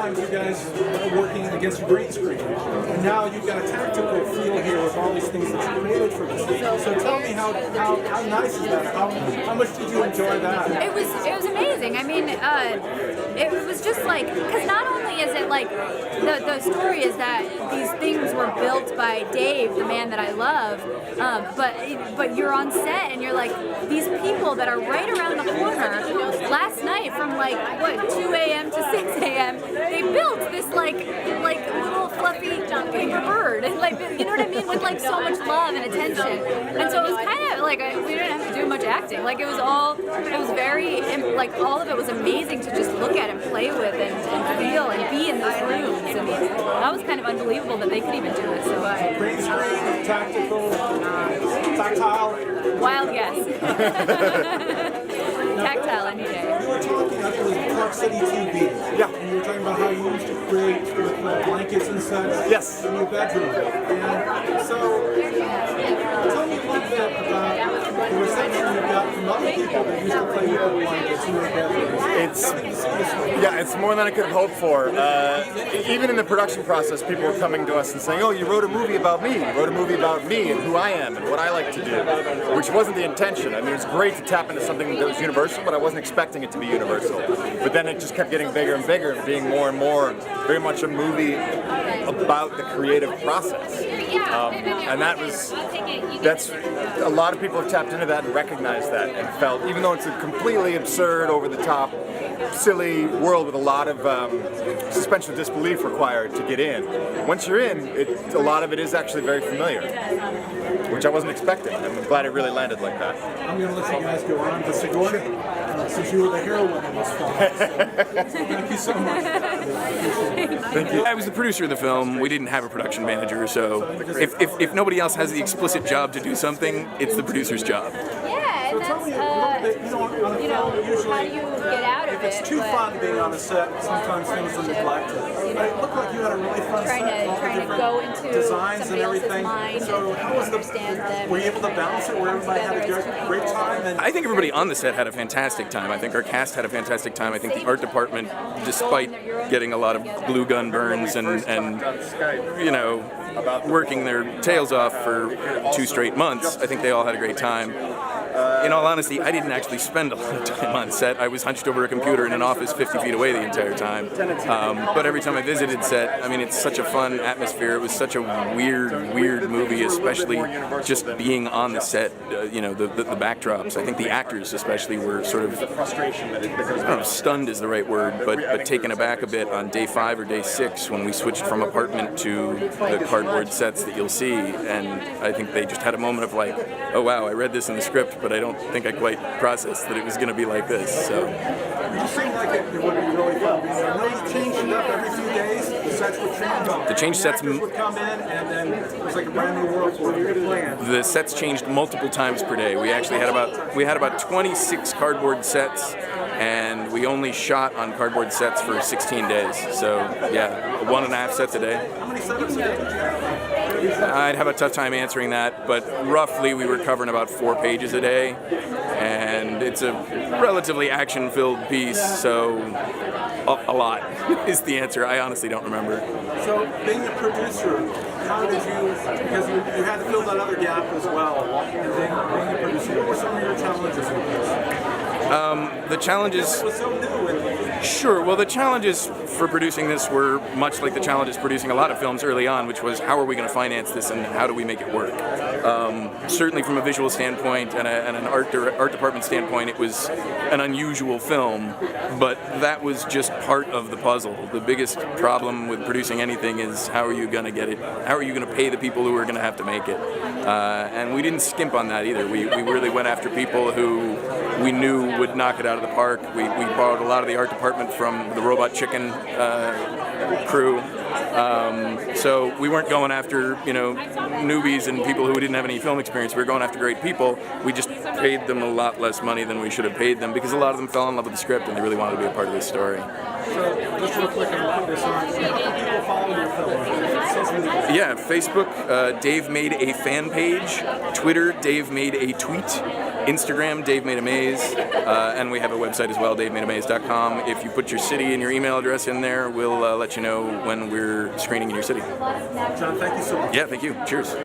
times you guys are working against a green screen, and now you've got a tactical feel here with all these things that you created for this. So tell me how nice is that? How much did you enjoy that? It was amazing. I mean, it was just like, because not only is it like the story is that these things were built by Dave, the man that I love, but you're on set and you're like, these people that are right around the corner. Last night from like 2 a.m. to 6 a.m. they built this like little fluffy paper bird, and like, you know what I mean, with like so much love and attention. And so it was kind of like we didn't have to do much acting. Like it was very like all of it was amazing to just look at and play with and feel and be in those rooms. And that was kind of unbelievable that they could even do it. So green screen, tactical, tactile. Wild guess. Tactile any day. You were talking, I think it was Park City TV. Yeah. And you were talking about how you used to create with blankets and such Yes. in your bedroom. And so, tell me a little bit about the reception you got from other people that used to play with the blankets in their bedrooms. It's more than I could have hoped for. Even in the production process, people were coming to us and saying, "Oh, you wrote a movie about me. You wrote a movie about me and who I am and what I like to do," which wasn't the intention. I mean, it's great to tap into something that was universal, but I wasn't expecting it to be universal. But then it just kept getting bigger and bigger, and being more and more very much a movie about the creative process. And that's a lot of people have tapped into that and recognized that and felt, even though it's a completely absurd, over-the-top, silly world with a lot of suspension of disbelief required to get in. Once you're in, a lot of it is actually very familiar, which I wasn't expecting. I'm glad it really landed like that. I'm going to let you guys go on, but Sigourney, since you were the heroine in this film, so thank you so much. Thank you. I was the producer of the film. We didn't have a production manager, so if nobody else has the explicit job to do something, it's the producer's job. Yeah, and that's, you know, how do you get out of it? If it's too fun being on a set, sometimes things are neglected. But it looked like you had a really fun set. Trying to go into designs somebody and else's everything. mind So and how was understand them. were you able to balance it where everybody had a great time? And I think everybody on the set had a fantastic time. I think our cast had a fantastic time. I think the art department, despite getting a lot of glue gun burns and you know, working their tails off for 2 straight months, I think they all had a great time. In all honesty, I didn't actually spend a lot of time on set. I was hunched over a computer in an office 50 feet away the entire time. But every time I visited set, I mean, it's such a fun atmosphere. It was such a weird movie, especially just being on the set, you know, the backdrops. I think the actors especially were sort of, I don't know, stunned is the right word, but taken aback a bit on day 5 or day 6 when we switched from apartment to the cardboard sets that you'll see. And I think they just had a moment of like, oh wow, I read this in the script, but I don't think I quite processed that it was going to be like this. So. you seem like it would be really fun. I know you changed it up every few days. The sets would change. The change sets would come in, and then it was like a brand new world for you to plan. The sets changed multiple times per day. We actually had about 26 cardboard sets, and we only shot on cardboard sets for 16 days. So yeah, 1.5 sets a day. How many setups a day did you have? I'd have a tough time answering that, but roughly we were covering about 4 pages a day, and it's a relatively action-filled piece, so a lot is the answer. I honestly don't remember. So, being a producer, how did you, because you had to fill that other gap as well, and then being a producer, what were some of your challenges with this? The challenges... It was so new and Sure. Well, the challenges for producing this were much like the challenges producing a lot of films early on, which was how are we going to finance this and how do we make it work? Certainly from a visual standpoint and an art department standpoint, it was an unusual film, but that was just part of the puzzle. The biggest problem with producing anything is how are you going to get it? How are you going to pay the people who are going to have to make it? And we didn't skimp on that either. We really went after people who we knew would knock it out of the park. We borrowed a lot of the art department from the Robot Chicken crew. So we weren't going after, newbies and people who didn't have any film experience. We were going after great people. We just paid them a lot less money than we should have paid them because a lot of them fell in love with the script and they really wanted to be a part of this story. So, just real quick, and put this on. How can people follow your film? Social media. Yeah, Facebook, Dave made a fan page. Twitter, Dave made a tweet. Instagram, Dave made a maze. And we have a website as well, davemadeamaze.com. If you put your city and your email address in there, we'll let you know when we're screening in your city. John, thank you so much. Yeah, thank you. Cheers.